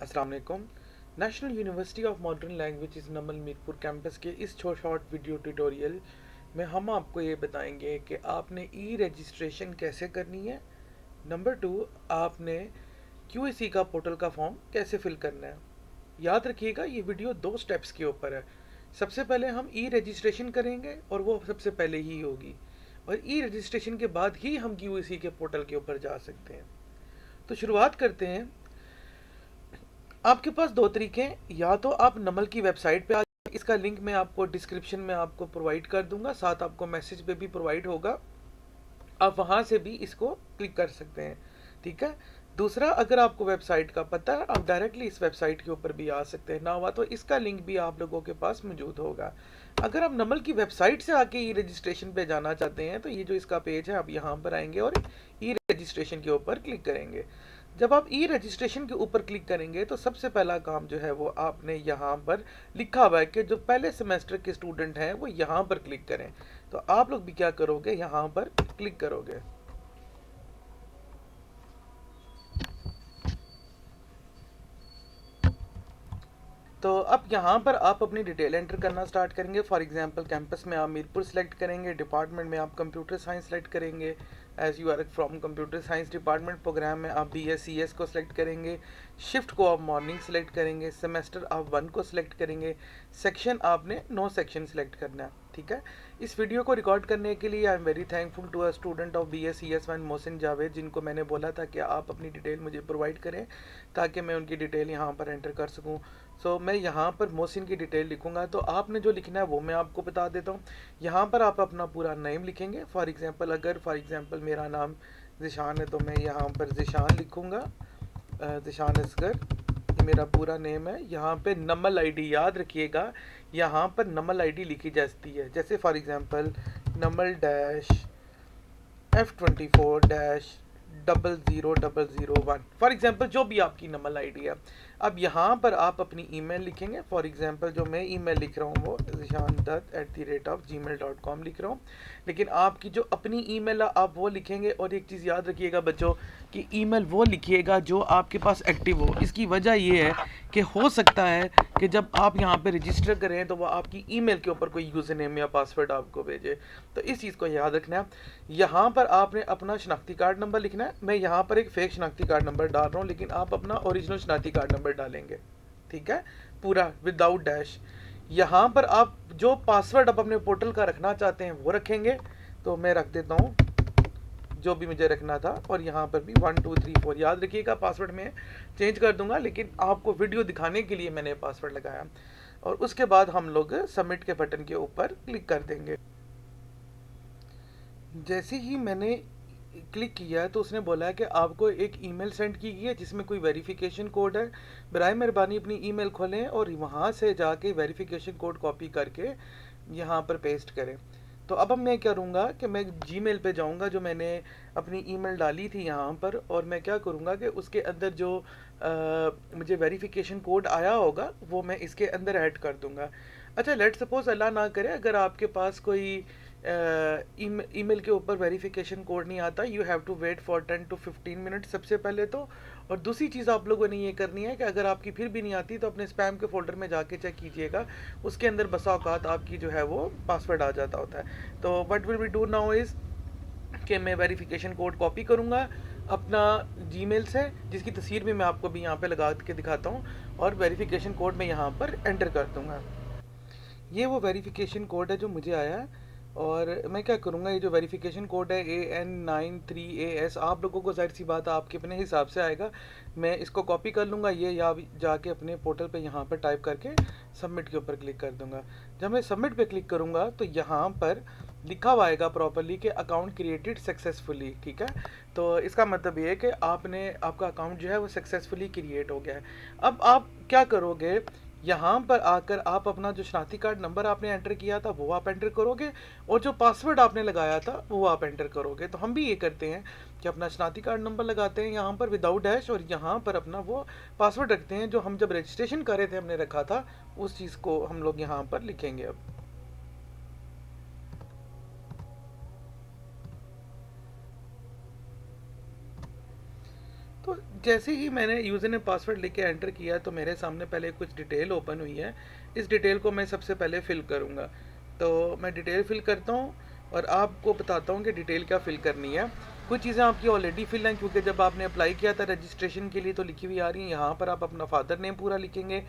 अस्सलाम वालेकुम। National university of modern language इस नमल मीरपुर कैंपस के इस शॉर्ट वीडियो ट्यूटोरियल में हम आपको ये बताएंगे कि आपने ई रजिस्ट्रेशन कैसे करनी है। नंबर टू, आपने क्यूएसी का पोर्टल का फॉर्म कैसे फिल करना है। याद रखिएगा ये वीडियो 2 स्टेप्स के ऊपर है। सबसे पहले हम ई रजिस्ट्रेशन करेंगे और वो सबसे पहले ही होगी, और ई रजिस्ट्रेशन के बाद ही हम क्यूएसी के पोर्टल के ऊपर जा सकते हैं। तो शुरुआत करते हैं। आपके पास दो तरीके हैं, या तो आप नमल की वेबसाइट पे आ जाए, इसका लिंक मैं आपको डिस्क्रिप्शन में आपको प्रोवाइड कर दूंगा, साथ आपको मैसेज पे भी प्रोवाइड होगा, आप वहां से भी इसको क्लिक कर सकते हैं। ठीक है। दूसरा, अगर आपको वेबसाइट का पता है, आप डायरेक्टली इस वेबसाइट के ऊपर भी आ सकते हैं, ना हुआ तो इसका लिंक भी आप लोगों के पास मौजूद होगा। अगर आप नमल की वेबसाइट से आके ई रजिस्ट्रेशन पे जाना चाहते हैं तो ये जो इसका पेज है, आप यहाँ पर आएंगे और ई रजिस्ट्रेशन के ऊपर क्लिक करेंगे। जब आप ई रजिस्ट्रेशन के ऊपर क्लिक करेंगे तो सबसे पहला काम जो है वो आपने यहाँ पर लिखा हुआ है कि जो पहले सेमेस्टर के स्टूडेंट हैं वो यहाँ पर क्लिक करें। तो आप लोग भी क्या करोगे, यहाँ पर क्लिक करोगे। तो अब यहाँ पर आप अपनी डिटेल एंटर करना स्टार्ट करेंगे। फॉर एग्जांपल कैंपस में आप मीरपुर सेलेक्ट करेंगे, डिपार्टमेंट में आप कंप्यूटर साइंस सेलेक्ट करेंगे, as you are from computer science department. Program में आप BScs को सिलेक्ट करेंगे, शिफ्ट को आप मॉर्निंग सेलेक्ट करेंगे, सेमेस्टर आप 1 को सिलेक्ट करेंगे, सेक्शन आपने 9 सेक्शन सेलेक्ट करना है। ठीक है। इस वीडियो को रिकॉर्ड करने के लिए I am very thankful to a student of BScs1 Mohsin Javed, जिनको मैंने बोला था कि आप अपनी डिटेल मुझे प्रोवाइड करें ताकि मैं उनकी डिटेल यहाँ पर एंटर कर सकूँ। सो मैं यहाँ पर मोहसिन की डिटेल लिखूंगा, तो आपने जो लिखना है वो मैं आपको बता देता हूँ। यहाँ पर आप अपना पूरा नेम लिखेंगे। फॉर एग्जांपल मेरा नाम ज़िशान है तो मैं यहाँ पर ज़िशान लिखूँगा, ज़िशान असगर, ये मेरा पूरा नेम है। यहाँ पे नमल आईडी याद रखिएगा, यहाँ पर नमल आईडी लिखी जाती है, जैसे फॉर एग्जांपल नमल डैश F24-000001, फॉर एग्जांपल जो भी आपकी नमल आईडी है। अब यहाँ पर आप अपनी ईमेल लिखेंगे। फॉर एग्जांपल जो मैं ईमेल लिख रहा हूँ वो zishandutt@gmail.com लिख रहा हूँ, लेकिन आपकी जो अपनी ईमेल है आप वो लिखेंगे। और एक चीज़ याद रखिएगा बच्चों कि ईमेल वो लिखिएगा जो आपके पास एक्टिव हो। इसकी वजह ये है कि हो सकता है कि जब आप यहाँ पे रजिस्टर करें तो वो आपकी ईमेल के ऊपर कोई यूज़र नेम या पासवर्ड आपको भेजे, तो इस चीज़ को याद रखना है। यहाँ पर आपने अपना शनाख्ती कार्ड नंबर लिखना है। मैं यहाँ पर एक फेक शनाख्ती कार्ड नंबर डाल रहा हूँ, लेकिन आप अपना ओरिजिनल शनाख्ती कार्ड नंबर डालेंगे। ठीक है, पूरा विदाउट डैश। यहाँ पर आप जो पासवर्ड आप अपने पोर्टल का रखना चाहते हैं वो रखेंगे, तो मैं रख देता हूँ जो भी मुझे रखना था। और यहाँ पर भी 1234 याद रखिएगा। पासवर्ड में चेंज कर दूंगा, लेकिन आपको वीडियो दिखाने के लिए मैंने पासवर्ड लगाया। और उसके बाद हम लोग सबमिट के बटन के ऊपर क्लिक कर देंगे। जैसे ही मैंने क्लिक किया तो उसने बोला है कि आपको एक ईमेल सेंड की गई है जिसमें कोई वेरिफिकेशन कोड है। बराए मेहरबानी अपनी ईमेल खोलें और वहाँ से जाके वेरिफिकेशन कोड कॉपी करके यहाँ पर पेस्ट करें। तो अब मैं करूँगा कि मैं जीमेल पे जाऊँगा जो मैंने अपनी ईमेल डाली थी यहाँ पर, और मैं क्या करूँगा कि उसके अंदर जो मुझे वेरिफिकेशन कोड आया होगा वो मैं इसके अंदर ऐड कर दूँगा। अच्छा, लेट सपोज अल्लाह ना करे अगर आपके पास कोई ईमेल के ऊपर वेरिफिकेशन कोड नहीं आता, you have to wait for 10 to 15 minute सबसे पहले तो। और दूसरी चीज़ आप लोगों ने ये करनी है कि अगर आपकी फिर भी नहीं आती तो अपने स्पैम के फोल्डर में जाके चेक कीजिएगा, उसके अंदर बसा औकात आपकी जो है वो पासवर्ड आ जाता होता है। तो what will we do now is कि मैं वेरिफिकेशन कोड कॉपी करूँगा अपना जीमेल से, जिसकी तस्वीर भी मैं आपको भी यहाँ पे लगा के दिखाता हूँ, और वेरिफिकेशन कोड मैं यहाँ पर एंटर कर दूँगा। ये वो वेरिफिकेशन कोड है जो मुझे आया है। और मैं क्या करूँगा, ये जो वेरिफिकेशन कोड है AN93AS, आप लोगों को जाहिर सी बात है आपके अपने हिसाब से आएगा। मैं इसको कॉपी कर लूँगा, ये या जाके अपने पोर्टल पे यहाँ पर टाइप करके सबमिट के ऊपर क्लिक कर दूँगा। जब मैं सबमिट पे क्लिक करूँगा तो यहाँ पर लिखा हुआ आएगा प्रॉपरली कि अकाउंट क्रिएटेड सक्सेसफुली। ठीक है। तो इसका मतलब ये है कि आपका अकाउंट जो है वो सक्सेसफुली क्रिएट हो गया है। अब आप क्या करोगे, यहाँ पर आकर आप अपना जो शनाख्ती कार्ड नंबर आपने एंटर किया था वो आप एंटर करोगे, और जो पासवर्ड आपने लगाया था वो आप एंटर करोगे। तो हम भी ये करते हैं कि अपना शनाख्ती कार्ड नंबर लगाते हैं यहाँ पर विदाउट डैश, और यहाँ पर अपना वो पासवर्ड रखते हैं जो हम जब रजिस्ट्रेशन कर रहे थे हमने रखा था, उस चीज़ को हम लोग यहाँ पर लिखेंगे अब। तो जैसे ही मैंने यूज़र ने पासवर्ड लेके एंटर किया तो मेरे सामने पहले कुछ डिटेल ओपन हुई है। इस डिटेल को मैं सबसे पहले फ़िल करूँगा। तो मैं डिटेल फ़िल करता हूँ और आपको बताता हूँ कि डिटेल क्या फ़िल करनी है। कुछ चीज़ें आपकी ऑलरेडी फिल हैं, क्योंकि जब आपने अप्लाई किया था रजिस्ट्रेशन के लिए तो लिखी हुई आ रही है। यहाँ पर आप अपना फादर नेम पूरा लिखेंगे,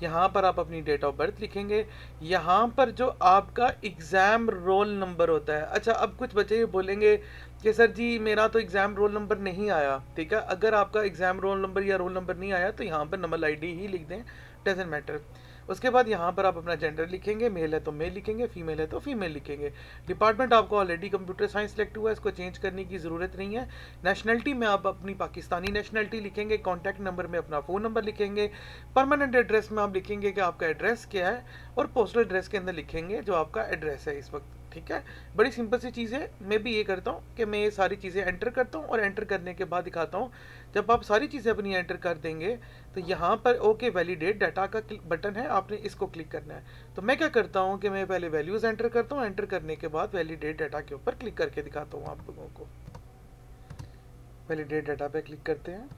यहाँ पर आप अपनी डेट ऑफ बर्थ लिखेंगे, यहाँ पर जो आपका एग्ज़ाम रोल नंबर होता है। अच्छा, अब कुछ बच्चे ये बोलेंगे कि सर जी मेरा तो एग्ज़ाम रोल नंबर नहीं आया। ठीक है, अगर आपका एग्ज़ाम रोल नंबर या रोल नंबर नहीं आया तो यहाँ पर नंबर आईडी ही लिख दें, डजेंट मैटर। उसके बाद यहाँ पर आप अपना जेंडर लिखेंगे, मेल है तो मेल लिखेंगे, फीमेल है तो फीमेल लिखेंगे। डिपार्टमेंट आपको ऑलरेडी कंप्यूटर साइंस सेलेक्ट हुआ है, इसको चेंज करने की ज़रूरत नहीं है। नेशनलिटी में आप अपनी पाकिस्तानी नेशनलिटी लिखेंगे, कॉन्टैक्ट नंबर में अपना फ़ोन नंबर लिखेंगे, परमानेंट एड्रेस में आप लिखेंगे कि आपका एड्रेस क्या है, और पोस्टल एड्रेस के अंदर लिखेंगे जो आपका एड्रेस है इस वक्त। ठीक है, बड़ी सिंपल सी चीज़ है। मैं भी ये करता हूँ कि मैं ये सारी चीज़ें एंटर करता हूँ और एंटर करने के बाद दिखाता हूँ। जब आप सारी चीज़ें अपनी एंटर कर देंगे तो यहाँ पर ओके वैलिडेट डाटा का बटन है, आपने इसको क्लिक करना है। तो मैं क्या करता हूँ कि मैं पहले वैल्यूज़ एंटर करता हूँ, एंटर करने के बाद वैलिडेट डाटा के ऊपर क्लिक करके दिखाता हूँ आप लोगों को। वैलिडेट डाटा पे क्लिक करते हैं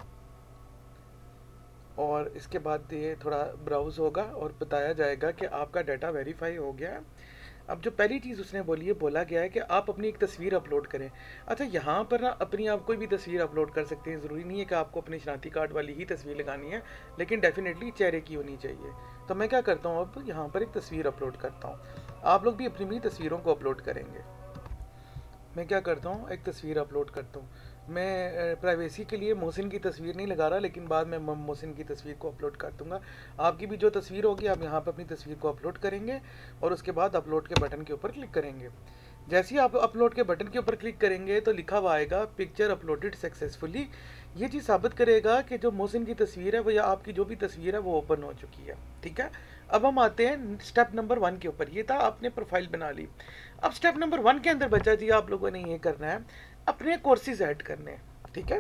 और इसके बाद ये थोड़ा ब्राउज़ होगा और बताया जाएगा कि आपका डाटा वेरीफाई हो गया है। अब जो पहली चीज़ उसने बोली है, बोला गया है कि आप अपनी एक तस्वीर अपलोड करें। अच्छा, यहाँ पर ना अपनी आप कोई भी तस्वीर अपलोड कर सकते हैं, ज़रूरी नहीं है कि आपको अपनी शनाख्ती कार्ड वाली ही तस्वीर लगानी है, लेकिन डेफिनेटली चेहरे की होनी चाहिए। तो मैं क्या करता हूँ, अब यहाँ पर एक तस्वीर अपलोड करता हूँ। आप लोग भी अपनी अपनी तस्वीरों को अपलोड करेंगे। मैं क्या करता हूँ, एक तस्वीर अपलोड करता हूँ। मैं प्राइवेसी के लिए मोहसिन की तस्वीर नहीं लगा रहा, लेकिन बाद में मोहसिन की तस्वीर को अपलोड कर दूंगा। आपकी भी जो तस्वीर होगी आप यहाँ पर अपनी तस्वीर को अपलोड करेंगे और उसके बाद अपलोड के बटन के ऊपर क्लिक करेंगे। जैसे ही आप अपलोड के बटन के ऊपर क्लिक करेंगे तो लिखा हुआ आएगा पिक्चर अपलोडेड सक्सेसफुली। ये चीज़ साबित करेगा कि जो मोहसिन की तस्वीर है वो, या आपकी जो भी तस्वीर है वो ओपन हो चुकी है। ठीक है, अब हम आते हैं स्टेप नंबर 1 के ऊपर। ये था आपने प्रोफाइल बना ली। अब स्टेप नंबर 1 के अंदर बचा जी आप लोगों ने ये करना है, अपने कोर्सेज ऐड करने हैं। ठीक है,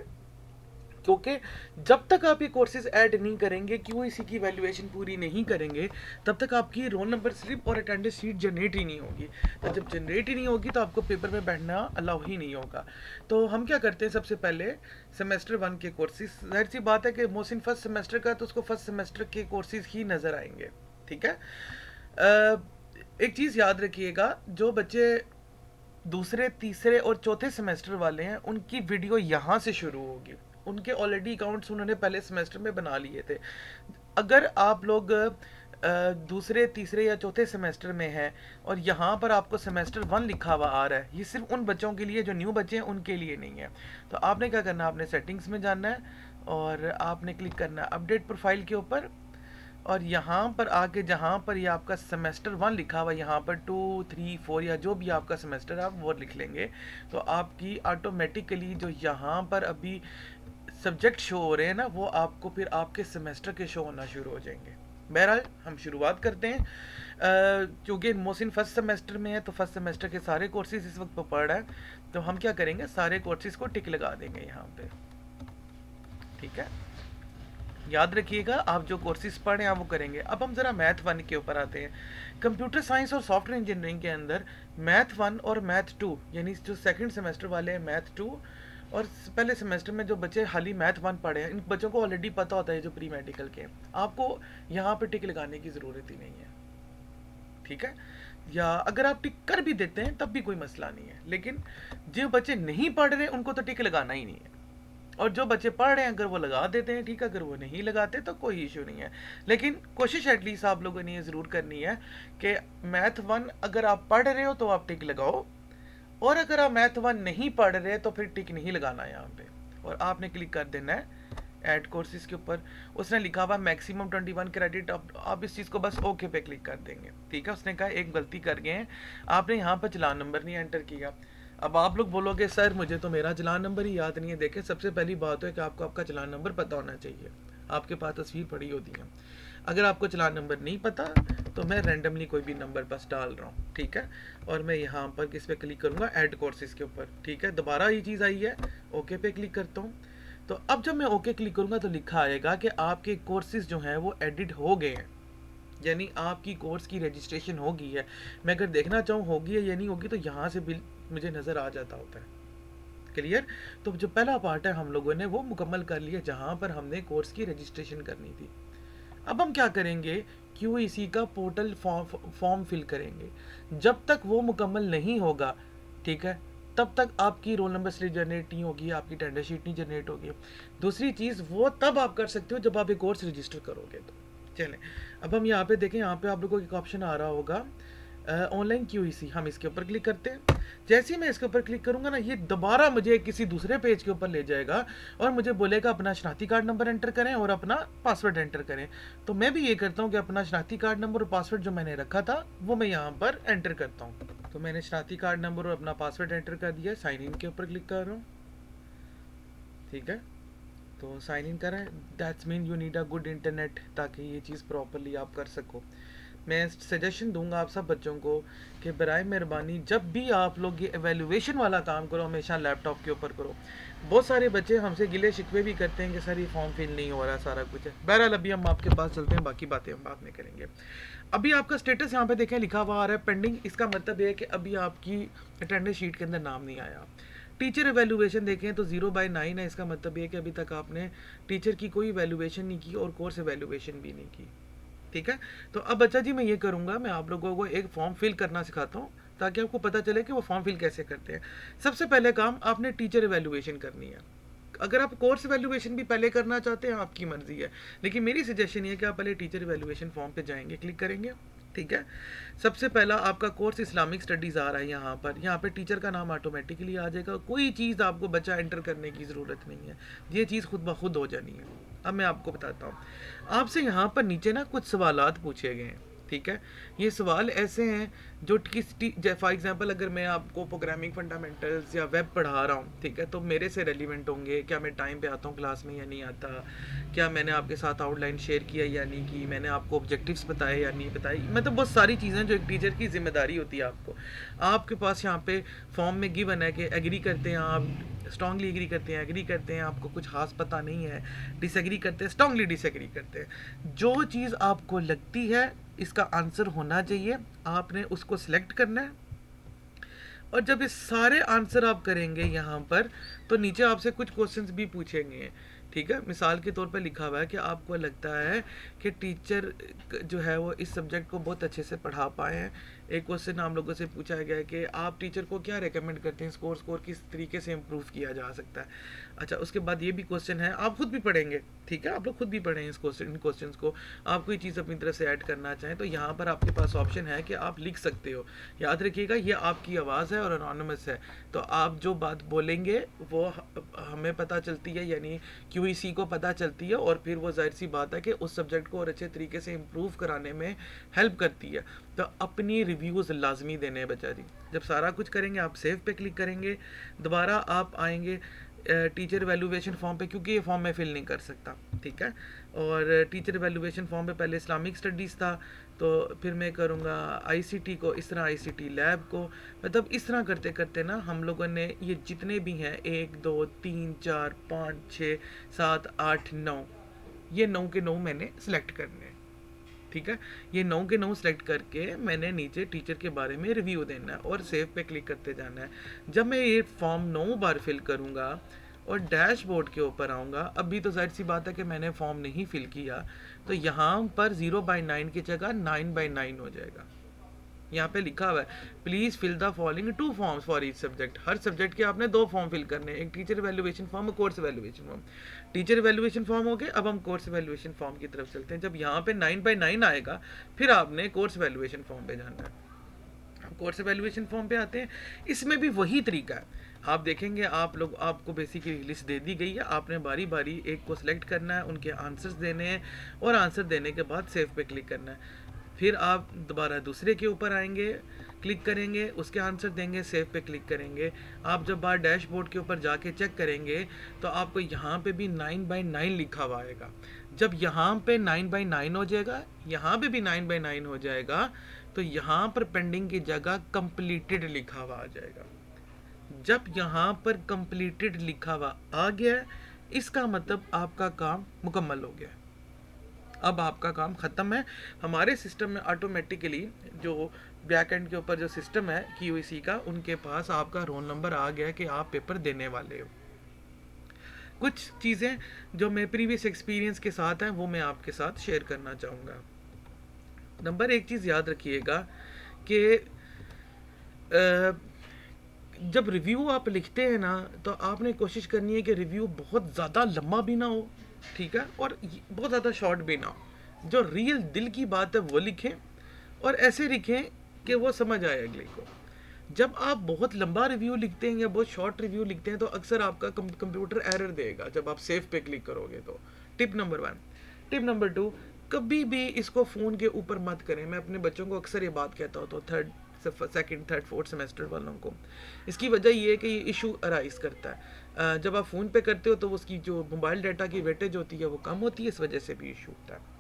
क्योंकि जब तक आप ये कोर्सेज ऐड नहीं करेंगे, क्यूईसी की वैल्यूएशन पूरी नहीं करेंगे, तब तक आपकी रोल नंबर स्लिप और अटेंडेंस शीट जनरेट ही नहीं होगी। तो जब जनरेट ही नहीं होगी तो आपको पेपर में बैठना अलाउ ही नहीं होगा। तो हम क्या करते हैं, सबसे पहले सेमेस्टर 1 के कोर्सेज, जाहिर सी बात है कि मोहसिन फर्स्ट सेमेस्टर का, तो उसको फर्स्ट सेमेस्टर के कोर्सेज ही नज़र आएंगे। ठीक है, एक चीज़ याद रखिएगा, जो बच्चे दूसरे, तीसरे और चौथे सेमेस्टर वाले हैं उनकी वीडियो यहाँ से शुरू होगी। उनके ऑलरेडी अकाउंट्स उन्होंने पहले सेमेस्टर में बना लिए थे। अगर आप लोग दूसरे, तीसरे या चौथे सेमेस्टर में हैं और यहाँ पर आपको सेमेस्टर 1 लिखा हुआ आ रहा है, ये सिर्फ उन बच्चों के लिए जो न्यू बच्चे हैं, उनके लिए नहीं है। तो आपने क्या करना है, आपने सेटिंग्स में जाना है और आपने क्लिक करना है अपडेट प्रोफाइल के ऊपर, और यहाँ पर आके जहाँ पर ये आपका सेमेस्टर 1 लिखा हुआ, यहाँ पर 2, 3, 4 या जो भी आपका सेमेस्टर है आप वो लिख लेंगे। तो आपकी ऑटोमेटिकली जो यहाँ पर अभी सब्जेक्ट शो हो रहे हैं ना, वो आपको फिर आपके सेमेस्टर के शो होना शुरू हो जाएंगे। बहरहाल हम शुरुआत करते हैं। क्योंकि मोहसिन फर्स्ट सेमेस्टर में है तो फर्स्ट सेमेस्टर के सारे कोर्सेज इस वक्त पढ़ रहा है, तो हम क्या करेंगे, सारे कोर्सेज को टिक लगा देंगे यहाँ पे। ठीक है, याद रखिएगा आप जो कोर्सेज पढ़ रहे हैं वो करेंगे। अब हम ज़रा मैथ 1 के ऊपर आते हैं। कंप्यूटर साइंस और सॉफ्टवेयर इंजीनियरिंग के अंदर मैथ 1 और मैथ 2, यानी जो सेकंड सेमेस्टर वाले हैं मैथ 2, और पहले सेमेस्टर में जो बच्चे हाली मैथ 1 पढ़े हैं, इन बच्चों को ऑलरेडी पता होता है जो प्री मेडिकल के, आपको यहाँ पर टिक लगाने की ज़रूरत ही नहीं है। ठीक है, या अगर आप टिक कर भी देते हैं तब भी कोई मसला नहीं है, लेकिन जो बच्चे नहीं पढ़ रहे उनको तो टिक लगाना ही नहीं है। और जो बच्चे पढ़ रहे हैं अगर वो लगा देते हैं ठीक है, अगर वो नहीं लगाते तो कोई इशू नहीं है। लेकिन कोशिश एटलीस्ट आप लोगों ने ये ज़रूर करनी है कि मैथ 1 अगर आप पढ़ रहे हो तो आप टिक लगाओ, और अगर आप मैथ 1 नहीं पढ़ रहे तो फिर टिक नहीं लगाना यहाँ पे, और आपने क्लिक कर देना है ऐड कोर्सेज के ऊपर। उसने लिखा हुआ मैक्सिमम 21 क्रेडिट, आप इस चीज़ को बस ओके पे क्लिक कर देंगे। ठीक है, उसने कहा एक गलती कर गए हैं, आपने यहाँ पर चलान नंबर नहीं एंटर किया। अब आप लोग बोलोगे सर मुझे तो मेरा चलान नंबर ही याद नहीं है। देखें, सबसे पहली बात है कि आपको आपका चलान नंबर पता होना चाहिए, आपके पास तस्वीर पड़ी होती है। अगर आपको चलान नंबर नहीं पता तो मैं रैंडमली कोई भी नंबर बस डाल रहा हूँ। ठीक है, और मैं यहाँ पर किस पे क्लिक करूँगा, ऐड कोर्सेज के ऊपर। ठीक है, दोबारा ये चीज़ आई है, ओके पे क्लिक करता हूँ। तो अब जब मैं ओके क्लिक करूँगा तो लिखा आएगा कि आपके कोर्सेज जो हैं वो एडिट हो गए हैं, यानी आपकी कोर्स की रजिस्ट्रेशन हो गई है। मैं अगर देखना चाहूँ होगी है या नहीं होगी तो यहाँ से भी मुझे नज़र आ जाता होता है। क्लियर। तो जो पहला पार्ट है हम लोगों ने वो मुकम्मल कर लिया, जहाँ पर हमने कोर्स की रजिस्ट्रेशन करनी थी। अब हम क्या करेंगे, QEC का पोर्टल फॉर्म फिल करेंगे। जब तक वो मुकम्मल नहीं होगा, ठीक है, तब तक आपकी रोल नंबर स्लिप जनरेट नहीं होगी, आपकी टेंडर शीट नहीं जनरेट होगी। दूसरी चीज़ वो तब आप कर सकते हो जब आप एक कोर्स रजिस्टर करोगे। तो चलें, अब हम यहाँ पे देखें, यहाँ पे आप लोगों को एक ऑप्शन आ रहा होगा ऑनलाइन QEC, हम इसके ऊपर क्लिक करते हैं। जैसे ही मैं इसके ऊपर क्लिक करूंगा ना, ये दोबारा मुझे किसी दूसरे पेज के ऊपर ले जाएगा और मुझे बोलेगा अपना शनाख्ती कार्ड नंबर एंटर करें और अपना पासवर्ड एंटर करें। तो मैं भी ये करता हूँ कि अपना शनाख्ती कार्ड नंबर और पासवर्ड जो मैंने रखा था वो मैं यहाँ पर एंटर करता हूँ। तो मैंने शनाख्ती कार्ड नंबर और अपना पासवर्ड एंटर कर दिया, साइन इन के ऊपर क्लिक कर रहा हूँ। ठीक है, तो साइन इन करें, that's mean you need a good internet, ताकि ये चीज़ प्रॉपरली आप कर सको। मैं सजेशन दूंगा आप सब बच्चों को कि बराए मेहरबानी जब भी आप लोग ये एवेल्यूएशन वाला काम करो, हमेशा लैपटॉप के ऊपर करो। बहुत सारे बच्चे हमसे गिले शिकवे भी करते हैं कि सर ये फॉर्म फिल नहीं हो रहा, सारा कुछ है। बहरहाल अभी हम आपके पास चलते हैं, बाकी बातें हम बाद में करेंगे। अभी आपका स्टेटस यहाँ पे देखें लिखा हुआ आ रहा है पेंडिंग। इसका मतलब ये है कि अभी आपकी अटेंडेंस शीट के अंदर नाम नहीं आया। टीचर एवेल्यूएशन देखें तो 0/9 है, इसका मतलब ये कि अभी तक आपने टीचर की कोई एवेल्यूएशन नहीं की और कोर्स एवेल्यूएशन भी नहीं की। ठीक है, तो अब बच्चा जी मैं ये करूँगा, मैं आप लोगों को एक फॉर्म फिल करना सिखाता हूँ ताकि आपको पता चले कि वो फॉर्म फिल कैसे करते हैं। सबसे पहले काम आपने टीचर एवेल्यूएशन करनी है। अगर आप कोर्स एवेल्यूएशन भी पहले करना चाहते हैं आपकी मर्जी है, लेकिन मेरी सजेशन ये है कि आप पहले टीचर एवेल्यूएशन फॉर्म पे जाएंगे, क्लिक करेंगे। ठीक है, सबसे पहला आपका कोर्स इस्लामिक स्टडीज़ आ रहा है यहाँ पे टीचर का नाम ऑटोमेटिकली आ जाएगा। कोई चीज़ आपको बच्चा एंटर करने की ज़रूरत नहीं है, ये चीज़ खुद ब खुद हो जानी है। अब मैं आपको बताता हूँ, आपसे यहाँ पर नीचे ना कुछ सवालात पूछे गए हैं। ठीक है, ये सवाल ऐसे हैं जो फॉर एग्जांपल अगर मैं आपको प्रोग्रामिंग फंडामेंटल्स या वेब पढ़ा रहा हूँ, ठीक है, तो मेरे से रेलिवेंट होंगे। क्या मैं टाइम पे आता हूँ क्लास में या नहीं आता, क्या मैंने आपके साथ आउटलाइन शेयर किया या नहीं की, मैंने आपको ऑब्जेक्टिव्स बताए या नहीं बताए, मतलब बहुत सारी चीज़ें जो एक टीचर की जिम्मेदारी होती है। आपके पास यहाँ पे फॉर्म में गिवन है कि एग्री करते हैं आप, स्ट्रांगली एग्री करते हैं, एग्री करते हैं, आपको कुछ खास पता नहीं है, डिसएग्री करते हैं, स्ट्रांगली डिसएग्री करते हैं। जो चीज़ आपको लगती है इसका आंसर होना चाहिए, आपने उसको सिलेक्ट करना है। और जब ये सारे आंसर आप करेंगे यहाँ पर, तो नीचे आपसे कुछ क्वेश्चंस भी पूछेंगे। ठीक है, मिसाल के तौर पे लिखा हुआ है कि आपको लगता है कि टीचर जो है वो इस सब्जेक्ट को बहुत अच्छे से पढ़ा पाए हैं। एक क्वेश्चन हम लोगों से पूछा गया है कि आप टीचर को क्या रेकमेंड करते हैं, स्कोर किस तरीके से इम्प्रूव किया जा सकता है। अच्छा, उसके बाद ये भी क्वेश्चन है, आप खुद भी पढ़ेंगे। ठीक है, आप लोग खुद भी पढ़ें इन क्वेश्चन को। आप कोई चीज़ अपनी तरफ से ऐड करना चाहें तो यहाँ पर आपके पास ऑप्शन है कि आप लिख सकते हो। याद रखिएगा ये आपकी आवाज़ है और अनोनिमस है, तो आप जो बात बोलेंगे वो हमें पता चलती है, यानी QEC को पता चलती है, और फिर वो जाहिर सी बात है कि उस सब्जेक्ट को और अच्छे तरीके से इम्प्रूव कराने में हेल्प करती है। तो अपनी रिव्यूज़ लाजमी देने हैं बच्चा जी। जब सारा कुछ करेंगे आप सेव पे क्लिक करेंगे, दोबारा आप आएंगे टीचर वैल्यूएशन फॉर्म पे, क्योंकि ये फॉर्म मैं फिल नहीं कर सकता। ठीक है, और टीचर वैल्यूएशन फॉर्म पे पहले इस्लामिक स्टडीज़ था, तो फिर मैं करूँगा ICT को, इस तरह ICT लैब को, मतलब इस तरह करते करते ना हम लोगों ने ये जितने भी हैं 1 2 3 4 5 6 7 8 9, ये 9 के 9 मैंने सेलेक्ट करने हैं। ठीक है, ये 9 के 9 सेलेक्ट करके मैंने नीचे टीचर के बारे में रिव्यू देना है और सेव पे क्लिक करते जाना है। जब मैं ये फॉर्म 9 बार फिल करूँगा और डैशबोर्ड के ऊपर आऊँगा, अभी तो जाहिर सी बात है कि मैंने फॉर्म नहीं फिल किया, तो यहाँ पर 0/9 की जगह 9/9 हो जाएगा। यहाँ पे लिखा हुआ है please fill the following 2 forms for each subject. हर सब्जेक्ट के आपने 2 फॉर्म फिल करने हैं, एक टीचर वैल्यूएशन फॉर्म और course valuation form. Teacher valuation form हो गए, अब हम कोर्स वैल्यूएशन फॉर्म की तरफ चलते हैं। जब यहाँ पे 9/9 आएगा फिर आपने कोर्स वैल्यूएशन फॉर्म पे जाना है। कोर्स वैल्यूएशन फॉर्म पे आते हैं, इसमें भी वही तरीका है। आप देखेंगे आप लोग, आपको बेसिकली लिस्ट दे दी गई है, आपने बारी बारी एक को सिलेक्ट करना है, उनके आंसर्स देने हैं, और आंसर देने के बाद सेव पे क्लिक करना है। फिर आप दोबारा दूसरे के ऊपर आएंगे, क्लिक करेंगे, उसके आंसर देंगे, सेव पे क्लिक करेंगे। आप जब बार डैशबोर्ड के ऊपर जाके चेक करेंगे तो आपको यहाँ पे भी 9/9 लिखा हुआ आएगा। जब यहाँ पे 9/9 हो जाएगा, यहाँ पे भी 9/9 हो जाएगा, तो यहाँ पर पेंडिंग की जगह कंप्लीटेड लिखा हुआ आ जाएगा। जब यहाँ पर कंप्लीटेड लिखा हुआ आ गया, इसका मतलब आपका काम मुकम्मल हो गया, अब आपका काम ख़त्म है। हमारे सिस्टम में ऑटोमेटिकली जो बैक एंड के ऊपर जो सिस्टम है QEC का, उनके पास आपका रोल नंबर आ गया कि आप पेपर देने वाले हो। कुछ चीज़ें जो मैं प्रीवियस एक्सपीरियंस के साथ हैं वो मैं आपके साथ शेयर करना चाहूँगा। नंबर एक चीज़ याद रखिएगा कि जब रिव्यू आप लिखते हैं ना, तो आपने कोशिश करनी है कि रिव्यू बहुत ज़्यादा लंबा भी ना हो, ठीक है, और बहुत ज़्यादा शॉर्ट भी ना हो। जो रियल दिल की बात है वो लिखें, और ऐसे लिखें कि वो समझ आए अगले को। जब आप बहुत लंबा रिव्यू लिखते हैं या बहुत शॉर्ट रिव्यू लिखते हैं तो अक्सर आपका कंप्यूटर एरर देगा जब आप सेव पे क्लिक करोगे तो। Tip number 1। टिप नंबर 2, कभी भी इसको फ़ोन के ऊपर मत करें। मैं अपने बच्चों को अक्सर ये बात कहता हूँ, तो सेकंड थर्ड फोर्थ सेमेस्टर वालों को। इसकी वजह ये है कि ये इशू अराइज करता है। जब आप फ़ोन पे करते हो तो उसकी जो मोबाइल डाटा की वेटेज होती है वो कम होती है, इस वजह से भी इशू होता है।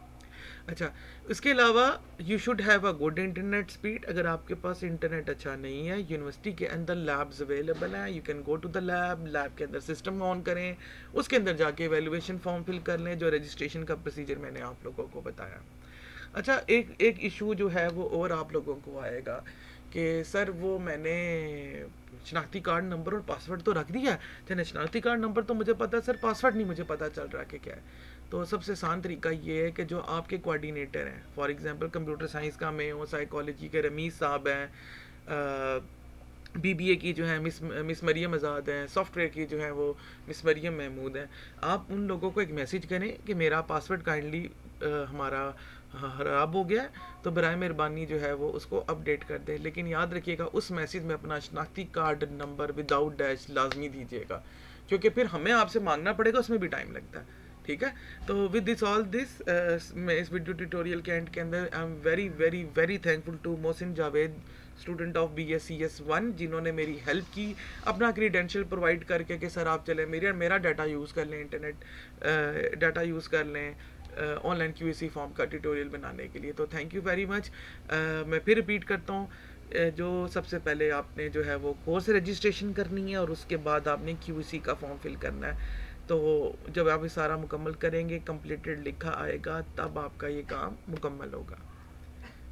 अच्छा, इसके अलावा you should have a good internet speed. अगर आपके पास इंटरनेट अच्छा नहीं है, यूनिवर्सिटी के अंदर लैब्स अवेलेबल हैं, you can go to the lab के अंदर सिस्टम ऑन करें, उसके अंदर जाके वैल्यूएशन फॉर्म फिल कर लें, जो रजिस्ट्रेशन का प्रोसीजर मैंने आप लोगों को बताया। अच्छा, एक इशू जो है वो और आप लोगों को आएगा कि सर वो मैंने शनाख्ती कार्ड नंबर और पासवर्ड तो रख दिया है, शनाख्ती कार्ड नंबर तो मुझे पता है सर, पासवर्ड नहीं मुझे पता चल रहा कि क्या है। तो सबसे आसान तरीका ये है कि जो आपके कोऑर्डिनेटर हैं, फॉर एग्जांपल कंप्यूटर साइंस का मैं हूँ, साइकोलॉजी के रमीज़ साहब हैं, BBA की जो है मिस मरियम आज़ाद हैं, सॉफ्टवेयर की जो है वो मिस मरियम महमूद हैं। आप उन लोगों को एक मैसेज करें कि मेरा पासवर्ड काइंडली हमारा ख़राब हो गया है, तो बराए मेहरबानी जो है वो उसको अपडेट कर दें। लेकिन याद रखिएगा उस मैसेज में अपना शनाख्ती कार्ड नंबर विदाउट डैश लाजमी दीजिएगा, क्योंकि फिर हमें आपसे मांगना पड़ेगा, उसमें भी टाइम लगता है। ठीक है, तो विद दिस ऑल दिस मैं इस वीडियो ट्यूटोरियल के एंड के अंदर I am very very very thankful to Mohsin Javed, student of BScs 1, जिन्होंने मेरी हेल्प की अपना क्रीडेंशियल प्रोवाइड करके कि सर आप चले मेरा डाटा यूज़ कर लें, इंटरनेट डाटा यूज़ कर लें ऑनलाइन QEC फॉर्म का ट्यूटोरियल बनाने के लिए। तो थैंक यू वेरी मच। मैं फिर रिपीट करता हूँ, जो सबसे पहले आपने जो है वो कोर्स रजिस्ट्रेशन करनी है और उसके बाद आपने QEC का फॉर्म फिल करना है। तो जब आप ये सारा मुकम्मल करेंगे, कंप्लीटेड लिखा आएगा, तब आपका ये काम मुकम्मल होगा।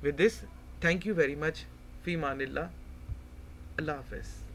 With this, thank you very much. फ़ी मानिल्लाह, अल्लाह हाफ़िज़।